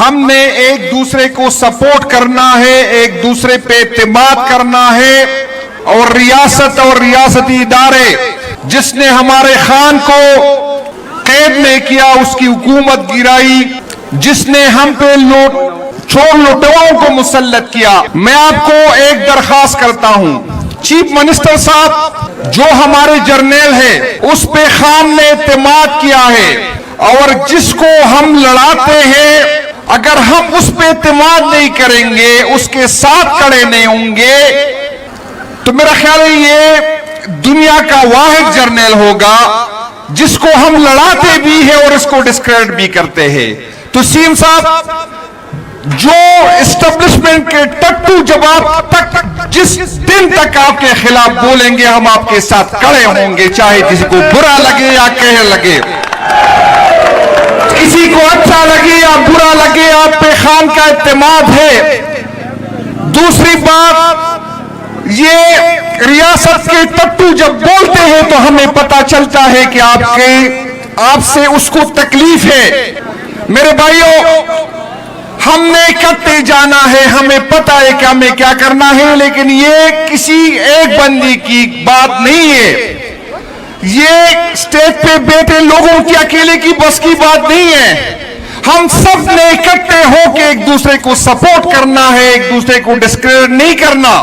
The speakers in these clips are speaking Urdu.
ہم نے ایک دوسرے کو سپورٹ کرنا ہے, ایک دوسرے پہ اعتماد کرنا ہے, اور ریاست اور ریاستی ادارے جس نے ہمارے خان کو قید میں کیا اس کی حکومت گرائی, جس نے ہم پہ چور لٹواؤں کو مسلط کیا. میں آپ کو ایک درخواست کرتا ہوں, چیف منسٹر صاحب جو ہمارے جرنیل ہے اس پہ خان نے اعتماد کیا ہے, اور جس کو ہم لڑاتے ہیں اگر ہم اس پہ اعتماد نہیں کریں گے, اس کے ساتھ کھڑے نہیں ہوں گے, تو میرا خیال ہے یہ دنیا کا واحد جرنیل ہوگا جس کو ہم لڑاتے بھی ہیں اور اس کو ڈسکریڈٹ بھی کرتے ہیں. تو سیم صاحب, جو اسٹیبلشمنٹ کے ٹٹو جب آپ تک جس دن تک آپ کے خلاف بولیں گے ہم آپ کے ساتھ کھڑے ہوں گے, چاہے کسی کو برا لگے یا کہہ لگے, کسی کو اچھا لگے یا برا لگے, آپ پہ خان کا اعتماد ہے. دوسری بات, یہ ریاست کے ٹٹو جب بولتے ہیں تو ہمیں پتا چلتا ہے کہ آپ سے اس کو تکلیف ہے. میرے بھائیوں, ہم نے اکٹھے جانا ہے, ہمیں پتا ہے کہ ہمیں کیا کرنا ہے, لیکن یہ کسی ایک بندی کی بات نہیں ہے, یہ اسٹیج پہ بیٹھے لوگوں کی اکیلے کی بس کی بات نہیں ہے. ہم سب نے اکٹھے ہو کے ایک دوسرے کو سپورٹ کرنا ہے, ایک دوسرے کو ڈسکریڈٹ نہیں کرنا.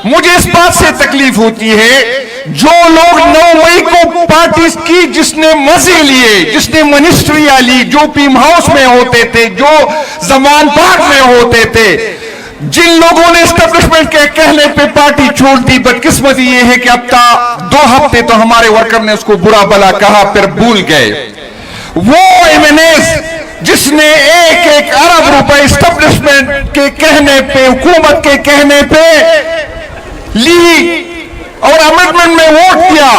مجھے اس بات سے تکلیف ہوتی ہے جو لوگ 9 مئی کو پارٹیز کی, جس نے مزے لیے, جس نے منسٹریاں لی, جو پیم ہاؤس میں ہوتے تھے, جو زمان پارک میں ہوتے تھے, جن لوگوں نے اسٹیبلشمنٹ کے کہنے پہ پارٹی چھوڑ دی, بدقسمتی یہ ہے کہ اب تک 2 ہفتے تو ہمارے ورکر نے اس کو برا بلا کہا, پھر بھول گئے. وہ ایمنیز جس نے 1 ارب روپے اسٹیبلشمنٹ کے کہنے پہ, حکومت کے کہنے پہ لی اور امنڈمنٹ میں ووٹ کیا,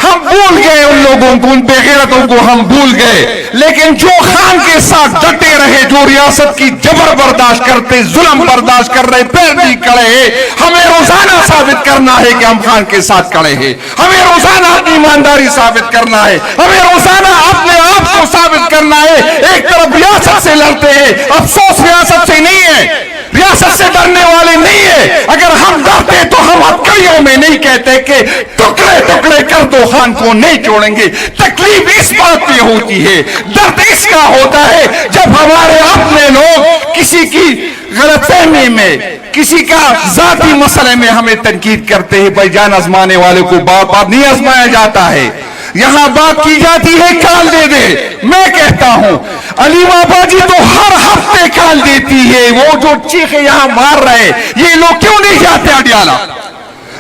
ہم بھول گئے ان لوگوں کو, ان بے غیرتوں کو ہم بھول گئے. لیکن جو خان کے ساتھ ڈٹے رہے, جو ریاست کی جبر برداشت کرتے, ظلم برداشت کر رہے, پیر نہیں کھڑے, ہمیں روزانہ ثابت کرنا ہے کہ ہم خان کے ساتھ کھڑے ہیں. ہمیں روزانہ اپنی ایمانداری ثابت کرنا ہے, ہمیں روزانہ اپنے آپ کو ثابت کرنا ہے. ایک طرف ریاست سے لڑتے ہیں, افسوس ریاست سے نہیں ہے, ریاست سے ڈرنے والے نہیں ہے. اگر ہم ڈرتے تو ہم ہتھکڑیوں میں نہیں کہتے کہ ٹکڑے ٹکڑے کر دو, خان کو نہیں چھوڑیں گے. تکلیف اس بات پہ ہوتی ہے, درد اس کا ہوتا ہے جب ہمارے اپنے لوگ کسی کی غلط فہمی میں, کسی کا ذاتی مسئلے میں ہمیں تنقید کرتے ہیں. بھائی جان, آزمانے والے کو بار بار نہیں آزمایا جاتا ہے, یہاں بات کی جاتی ہے کال دے دے. میں کہتا ہوں علیمہ باجی تو ہر ہفتے کال دیتی ہے, وہ جو چیخے یہاں مار رہے, یہ لوگ کیوں نہیں جاتے اڈیالہ؟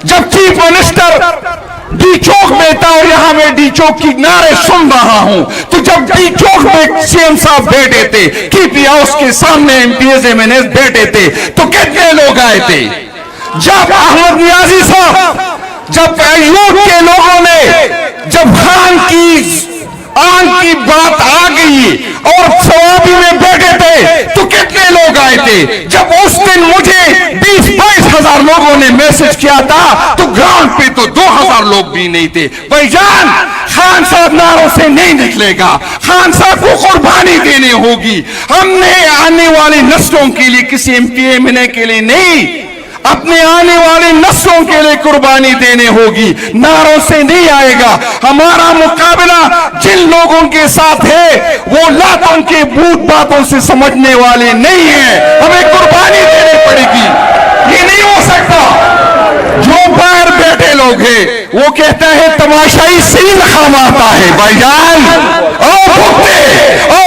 جب چیف منسٹر ڈی چوک میں تھا اور یہاں میں ڈی چوک کی نعرے سن رہا ہوں, تو جب ڈی چوک میں سی ایم صاحب بیٹھے تھے, کی پی ہاؤس کے سامنے M P S M N S بیٹھے تھے, تو کتنے لوگ آئے تھے؟ جب احمد نیازی صاحب, جب ایوب کے لوگوں نے, جب خان کی آن کی بات آ گئی اور سوابی میں بیٹھے تھے, تو کتنے لوگ آئے تھے؟ جب اس دن مجھے 20-22 ہزار لوگوں نے میسج کیا تھا, تو گراؤنڈ پہ تو 2000 لوگ بھی نہیں تھے. بھائی جان, خان صاحب نعروں سے نہیں نکلے گا, خان صاحب کو قربانی دینے ہوگی. ہم نے آنے والی نسلوں کے لیے, کسی ایم پی ایم این اے کے لیے نہیں, اپنے آنے والی نسلوں کے لیے قربانی دینے ہوگی. نعروں سے نہیں آئے گا. ہمارا مقابلہ جن لوگوں کے ساتھ ہے وہ لاتوں کے بھوت باتوں سے سمجھنے والے نہیں ہیں, ہمیں قربانی دینی پڑے گی. یہ نہیں ہو سکتا. جو باہر بیٹھے لوگ ہیں وہ کہتا ہے تماشائی سین خام آتا ہے. بھائی جان,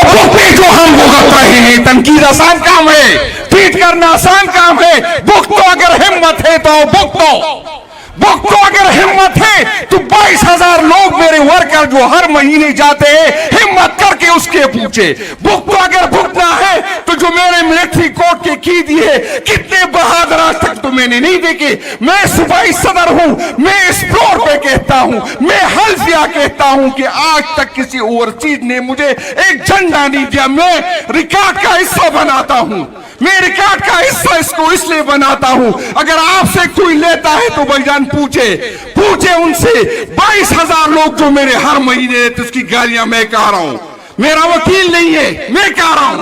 بھگتے جو ہم بھگت رہے ہیں, تنقید آسان کام ہے, ٹویٹ کرنا آسان کام ہے. بھگتو اگر ہمت ہے تو بھگتو اگر ہمت ہے تو 22,000 لوگ میرے ورکر جو ہر مہینے جاتے ہیں, ہمت کر کے اس کے پوچھے. بھگتو اگر بھگتنا ہے تو جو میرے ملٹری کوٹ کے کی دیے, کتنے بہادر آج تک تو میں نے نہیں دیکھے. میں صوبائی صدر ہوں, میں اس فلور پہ کہتا ہوں, میں حلفیہ کہتا ہوں کہ آج تک کسی اوورسیز نے مجھے ایک جھنڈا نہیں دیا. میں ریکارڈ کا حصہ بناتا ہوں, میں ریکارڈ کا حصہ اس کو اس لیے بناتا ہوں. اگر آپ سے کوئی لیتا ہے تو بھائی جان پوچھے ان سے. 22,000 لوگ جو میرے ہر مہینے اس کی گالیاں میں کہہ رہا ہوں, میرا وکیل نہیں ہے, میں کہہ رہا ہوں.